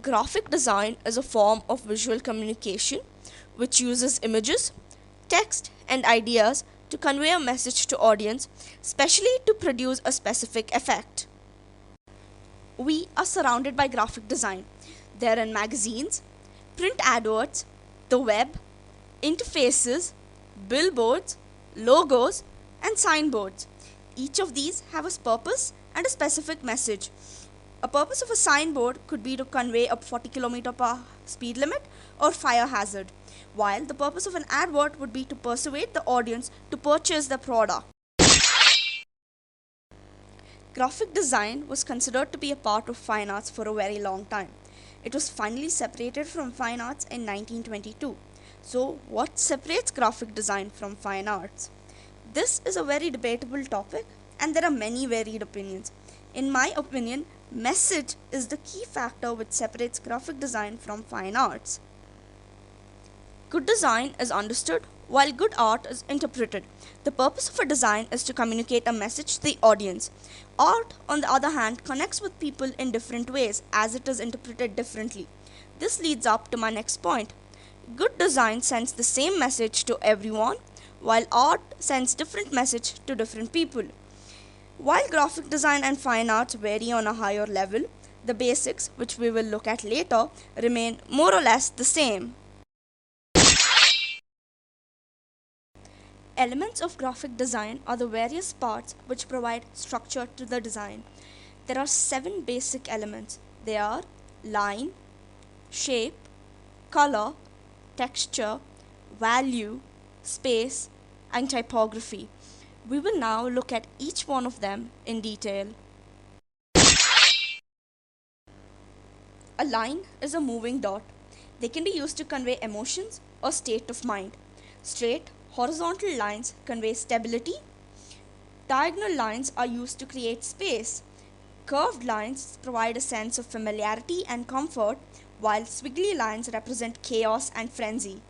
Graphic design is a form of visual communication which uses images, text, and ideas to convey a message to audience, especially to produce a specific effect. We are surrounded by graphic design. They're in magazines, print adverts, the web, interfaces, billboards, logos, and signboards. Each of these have a purpose and a specific message. A purpose of a signboard could be to convey a 40 km per speed limit or fire hazard, while the purpose of an advert would be to persuade the audience to purchase the product. Graphic design was considered to be a part of fine arts for a very long time. It was finally separated from fine arts in 1922. So, what separates graphic design from fine arts? This is a very debatable topic and there are many varied opinions. In my opinion, message is the key factor which separates graphic design from fine arts. Good design is understood while good art is interpreted. The purpose of a design is to communicate a message to the audience. Art, on the other hand, connects with people in different ways as it is interpreted differently. This leads up to my next point. Good design sends the same message to everyone, while art sends different message to different people. While graphic design and fine arts vary on a higher level, the basics, which we will look at later, remain more or less the same. Elements of graphic design are the various parts which provide structure to the design. There are 7 basic elements. They are line, shape, color, texture, value, space, and typography. We will now look at each one of them in detail. A line is a moving dot. They can be used to convey emotions or state of mind. Straight, horizontal lines convey stability. Diagonal lines are used to create space. Curved lines provide a sense of familiarity and comfort, while squiggly lines represent chaos and frenzy.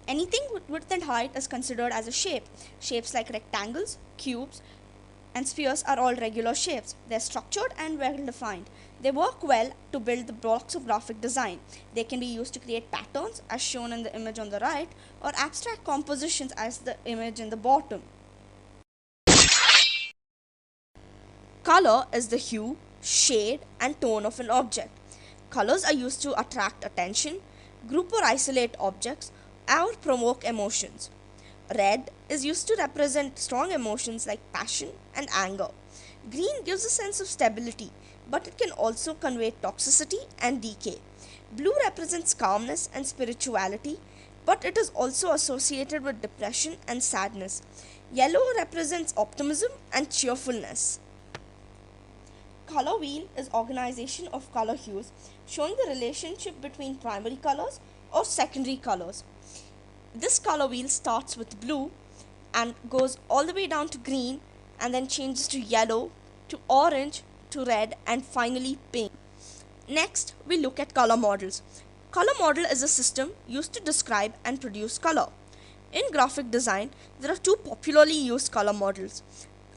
Anything with width and height is considered as a shape. Shapes like rectangles, cubes, and spheres are all regular shapes. They are structured and well defined. They work well to build the blocks of graphic design. They can be used to create patterns as shown in the image on the right or abstract compositions as the image in the bottom. Color is the hue, shade, and tone of an object. Colors are used to attract attention, group or isolate objects, or provoke emotions. Red is used to represent strong emotions like passion and anger. Green gives a sense of stability, but it can also convey toxicity and decay. Blue represents calmness and spirituality, but it is also associated with depression and sadness. Yellow represents optimism and cheerfulness. Color wheel is organization of color hues showing the relationship between primary colors or secondary colors. This color wheel starts with blue and goes all the way down to green and then changes to yellow, to orange, to red, and finally pink. Next, we look at color models. Color model is a system used to describe and produce color. In graphic design, there are 2 popularly used color models,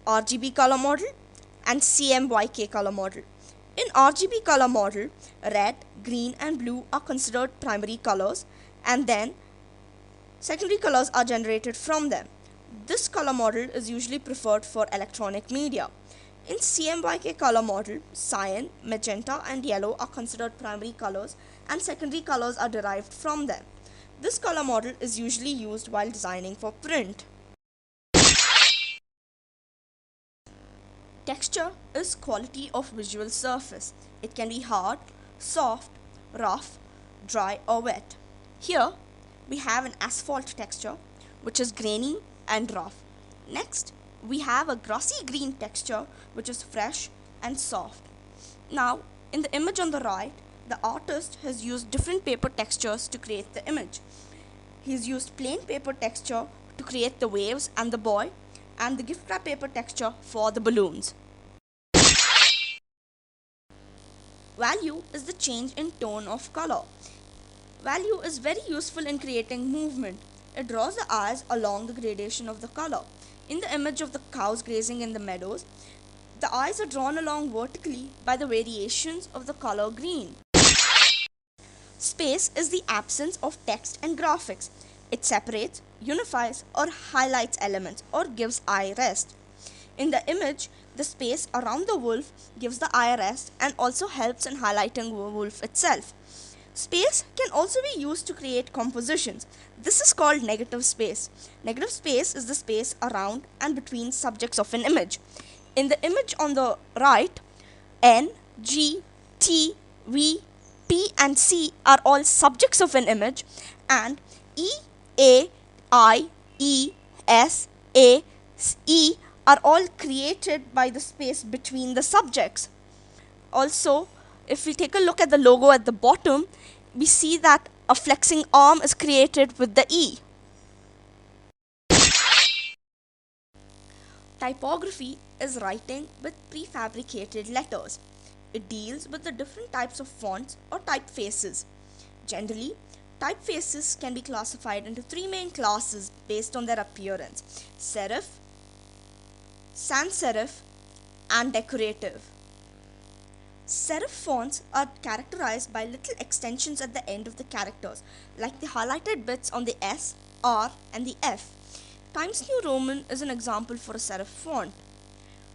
RGB color model and CMYK color model. In RGB color model, red, green, and blue are considered primary colors, and then secondary colors are generated from them. This color model is usually preferred for electronic media. In CMYK color model, cyan, magenta, and yellow are considered primary colors and secondary colors are derived from them. This color model is usually used while designing for print. Texture is quality of visual surface. It can be hard, soft, rough, dry, or wet. Here, we have an asphalt texture, which is grainy and rough. Next, we have a grassy green texture, which is fresh and soft. Now, in the image on the right, the artist has used different paper textures to create the image. He's used plain paper texture to create the waves and the boy, and the gift wrap paper texture for the balloons. Value is the change in tone of color. Value is very useful in creating movement. It draws the eyes along the gradation of the color. In the image of the cows grazing in the meadows, the eyes are drawn along vertically by the variations of the color green. Space is the absence of text and graphics. It separates, unifies, or highlights elements or gives eye rest. In the image, the space around the wolf gives the eye rest and also helps in highlighting the wolf itself. Space can also be used to create compositions. This is called negative space. Negative space is the space around and between subjects of an image. In the image on the right, N, G, T, V, P and C are all subjects of an image, and E, A, I, E, S, A, E are all created by the space between the subjects. Also, if we take a look at the logo at the bottom, we see that a flexing arm is created with the E. Typography is writing with prefabricated letters. It deals with the different types of fonts or typefaces. Generally, typefaces can be classified into three main classes based on their appearance: serif, sans serif, and decorative. Serif fonts are characterized by little extensions at the end of the characters, like the highlighted bits on the S, R, and the F. Times New Roman is an example for a serif font.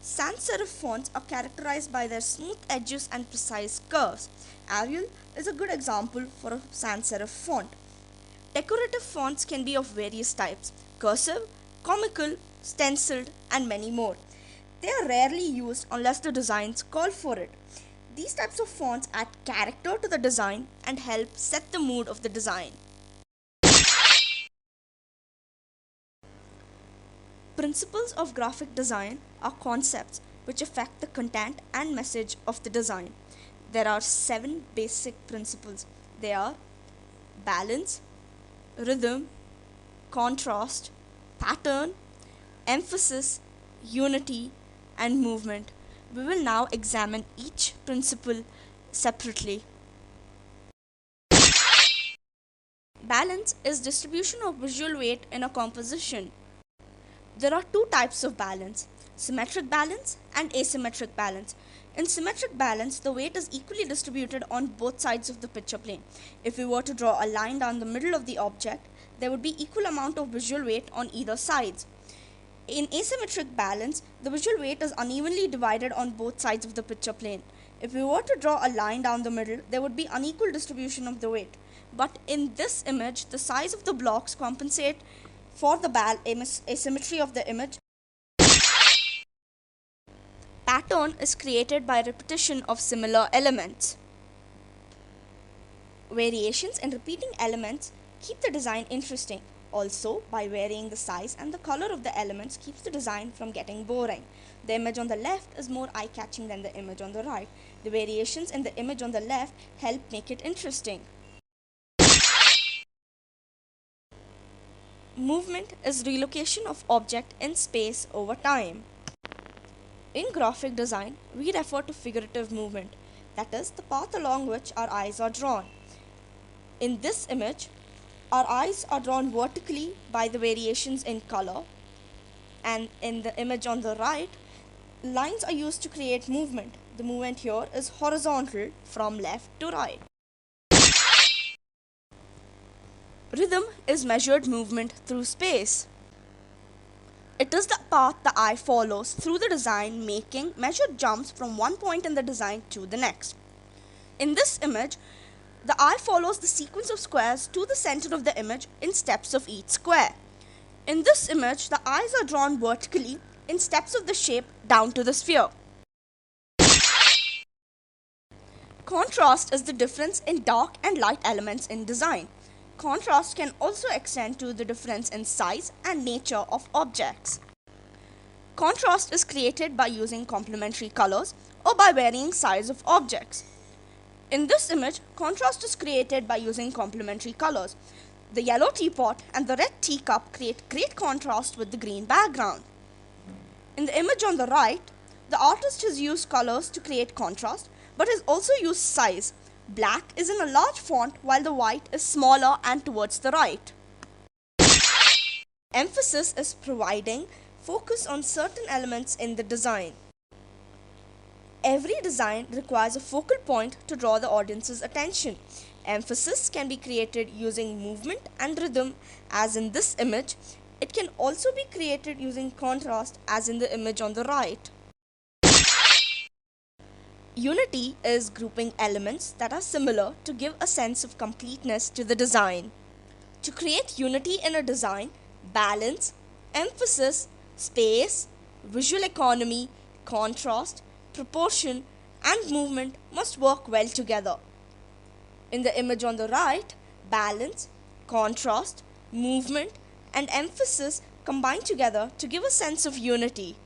Sans serif fonts are characterized by their smooth edges and precise curves. Arial is a good example for a sans serif font. Decorative fonts can be of various types: cursive, comical, stenciled, and many more. They are rarely used unless the designs call for it. These types of fonts add character to the design and help set the mood of the design. Principles of graphic design are concepts which affect the content and message of the design. There are 7 basic principles. They are balance, rhythm, contrast, pattern, emphasis, unity, and movement. We will now examine each principle separately. Balance is distribution of visual weight in a composition. There are two types of balance: symmetric balance and asymmetric balance. In symmetric balance, the weight is equally distributed on both sides of the picture plane. If we were to draw a line down the middle of the object, there would be equal amount of visual weight on either sides. In asymmetric balance, the visual weight is unevenly divided on both sides of the picture plane. If we were to draw a line down the middle, there would be unequal distribution of the weight. But in this image, the size of the blocks compensate for the asymmetry of the image. Pattern is created by repetition of similar elements. Variations in repeating elements keep the design interesting. Also, by varying the size and the color of the elements keeps the design from getting boring. The image on the left is more eye-catching than the image on the right. The variations in the image on the left help make it interesting. Movement is relocation of object in space over time. In graphic design, we refer to figurative movement, that is, the path along which our eyes are drawn. In this image, our eyes are drawn vertically by the variations in color, and in the image on the right, lines are used to create movement. The movement here is horizontal from left to right. Rhythm is measured movement through space. It is the path the eye follows through the design, making measured jumps from one point in the design to the next. In this image, the eye follows the sequence of squares to the center of the image in steps of each square. In this image, the eyes are drawn vertically in steps of the shape down to the sphere. Contrast is the difference in dark and light elements in design. Contrast can also extend to the difference in size and nature of objects. Contrast is created by using complementary colors or by varying size of objects. In this image, contrast is created by using complementary colors. The yellow teapot and the red teacup create great contrast with the green background. In the image on the right, the artist has used colors to create contrast, but has also used size. Black is in a large font while the white is smaller and towards the right. Emphasis is providing focus on certain elements in the design. Every design requires a focal point to draw the audience's attention. Emphasis can be created using movement and rhythm, as in this image. It can also be created using contrast, as in the image on the right. Unity is grouping elements that are similar to give a sense of completeness to the design. To create unity in a design, balance, emphasis, space, visual economy, contrast, proportion, and movement must work well together. In the image on the right, balance, contrast, movement, and emphasis combine together to give a sense of unity.